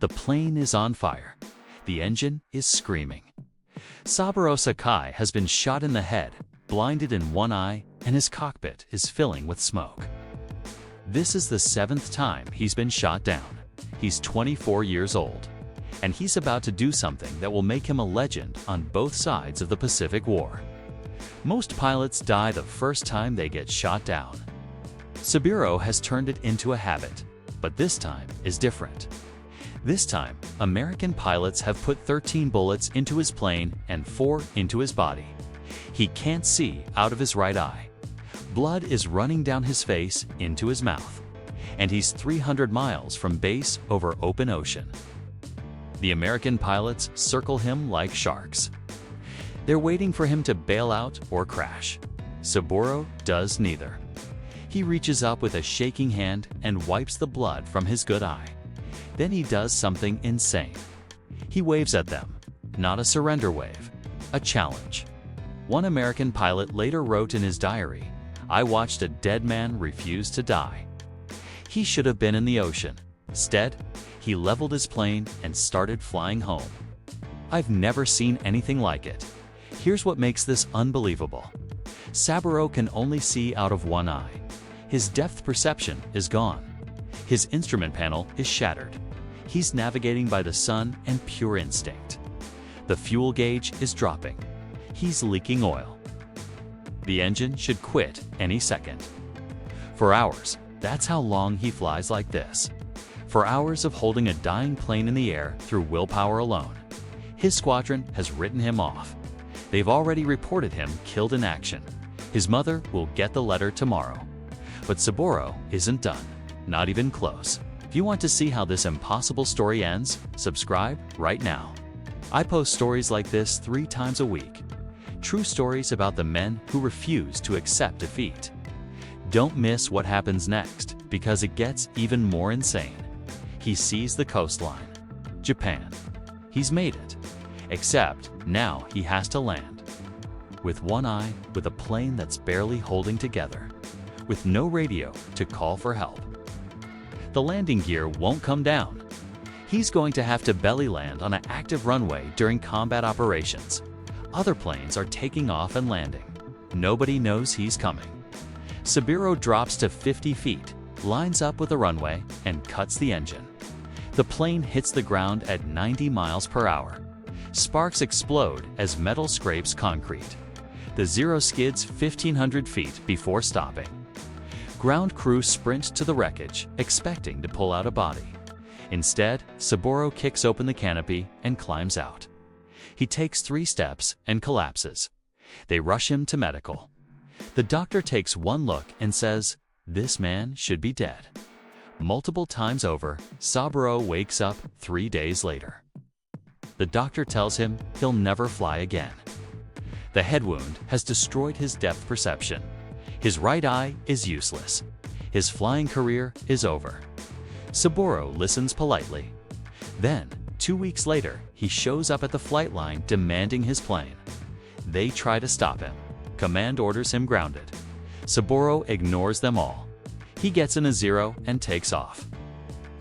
The plane is on fire. The engine is screaming. Saburo Sakai has been shot in the head, blinded in one eye, and his cockpit is filling with smoke. This is the 7th time he's been shot down. He's 24 years old, and he's about to do something that will make him a legend on both sides of the Pacific War. Most pilots die the first time they get shot down. Saburo has turned it into a habit, but this time is different. This time, American pilots have put 13 bullets into his plane and 4 into his body. He can't see out of his right eye. Blood is running down his face into his mouth, and he's 300 miles from base over open ocean. The American pilots circle him like sharks. They're waiting for him to bail out or crash. Saburo does neither. He reaches up with a shaking hand and wipes the blood from his good eye. Then he does something insane. He waves at them, not a surrender wave, a challenge. One American pilot later wrote in his diary, "I watched a dead man refuse to die." He should have been in the ocean. Instead, he leveled his plane and started flying home. I've never seen anything like it. Here's what makes this unbelievable. Saburo can only see out of one eye. His depth perception is gone. His instrument panel is shattered. He's navigating by the sun and pure instinct. The fuel gauge is dropping. He's leaking oil. The engine should quit any second. For hours, that's how long he flies like this. For hours of holding a dying plane in the air through willpower alone. His squadron has written him off. They've already reported him killed in action. His mother will get the letter tomorrow. But Saburo isn't done, not even close. If you want to see how this impossible story ends, subscribe right now. I post stories like this 3 times a week. True stories about the men who refuse to accept defeat. Don't miss what happens next, because it gets even more insane. He sees the coastline. Japan. He's made it. Except now he has to land. With one eye, with a plane that's barely holding together. With no radio to call for help. The landing gear won't come down. He's going to have to belly land on an active runway during combat operations. Other planes are taking off and landing. Nobody knows he's coming. Saburo drops to 50 feet, lines up with the runway, and cuts the engine. The plane hits the ground at 90 miles per hour. Sparks explode as metal scrapes concrete. The Zero skids 1,500 feet before stopping. Ground crew sprint to the wreckage, expecting to pull out a body. Instead, Saburo kicks open the canopy and climbs out. He takes 3 steps and collapses. They rush him to medical. The doctor takes one look and says, "This man should be dead." Multiple times over, Saburo wakes up 3 days later. The doctor tells him he'll never fly again. The head wound has destroyed his depth perception. His right eye is useless. His flying career is over. Saburo listens politely. Then, 2 weeks later, he shows up at the flight line demanding his plane. They try to stop him. Command orders him grounded. Saburo ignores them all. He gets in a Zero and takes off.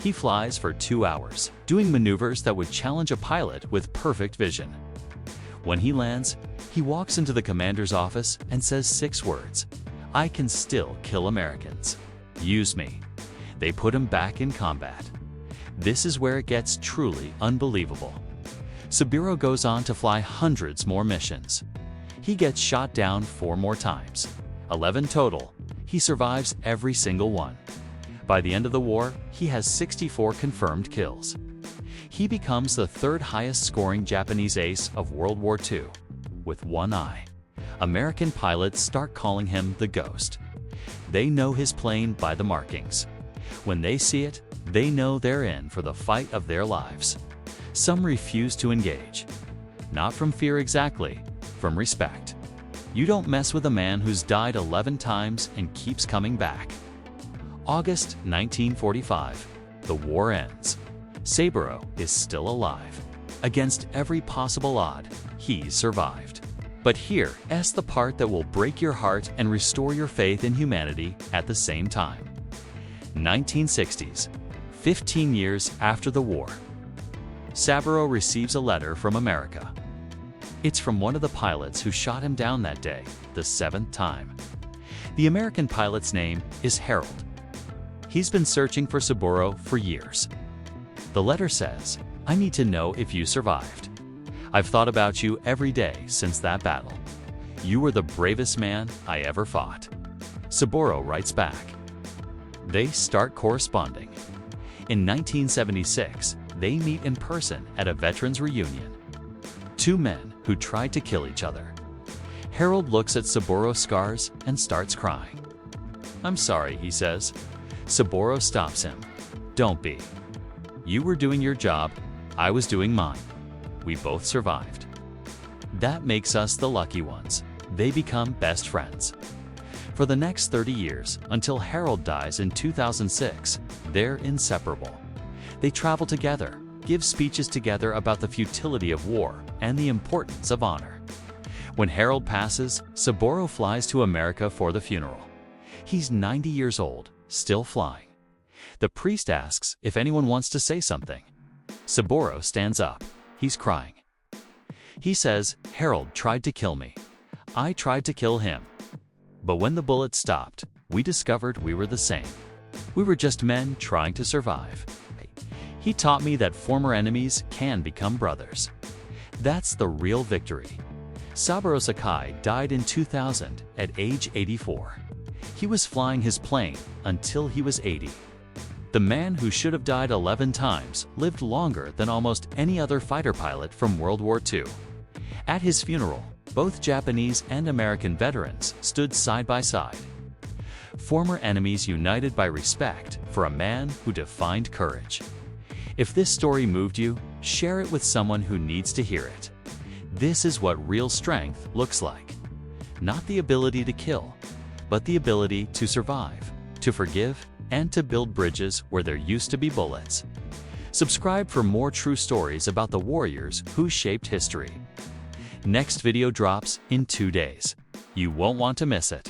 He flies for 2 hours, doing maneuvers that would challenge a pilot with perfect vision. When he lands, he walks into the commander's office and says 6 words. "I can still kill Americans. Use me." They put him back in combat. This is where it gets truly unbelievable. Saburo goes on to fly hundreds more missions. He gets shot down 4 more times. 11 total. He survives every single one. By the end of the war, he has 64 confirmed kills. He becomes the 3rd highest scoring Japanese ace of World War II, with one eye. American pilots start calling him the Ghost. They know his plane by the markings. When they see it, they know they're in for the fight of their lives. Some refuse to engage. Not from fear exactly, from respect. You don't mess with a man who's died 11 times and keeps coming back. August 1945. The war ends. Saburo is still alive. Against every possible odd, he's survived. But here's the part that will break your heart and restore your faith in humanity at the same time. 1960s, 15 years after the war. Saburo receives a letter from America. It's from one of the pilots who shot him down that day, the 7th time. The American pilot's name is Harold. He's been searching for Saburo for years. The letter says, "I need to know if you survived. I've thought about you every day since that battle. You were the bravest man I ever fought." Saburo writes back. They start corresponding. In 1976, they meet in person at a veterans reunion. Two men who tried to kill each other. Harold looks at Saburo's scars and starts crying. "I'm sorry," he says. Saburo stops him. "Don't be. You were doing your job, I was doing mine. We both survived. That makes us the lucky ones." They become best friends. For the next 30 years, until Harold dies in 2006, they're inseparable. They travel together, give speeches together about the futility of war and the importance of honor. When Harold passes, Saburo flies to America for the funeral. He's 90 years old, still flying. The priest asks if anyone wants to say something. Saburo stands up. He's crying. He says, "Harold tried to kill me. I tried to kill him. But when the bullet stopped, we discovered we were the same. We were just men trying to survive. He taught me that former enemies can become brothers. That's the real victory." Saburo Sakai died in 2000 at age 84. He was flying his plane until he was 80. The man who should have died 11 times lived longer than almost any other fighter pilot from World War II. At his funeral, both Japanese and American veterans stood side by side. Former enemies united by respect for a man who defined courage. If this story moved you, share it with someone who needs to hear it. This is what real strength looks like. Not the ability to kill, but the ability to survive, to forgive, and to build bridges where there used to be bullets. Subscribe for more true stories about the warriors who shaped history. Next video drops in 2 days. You won't want to miss it.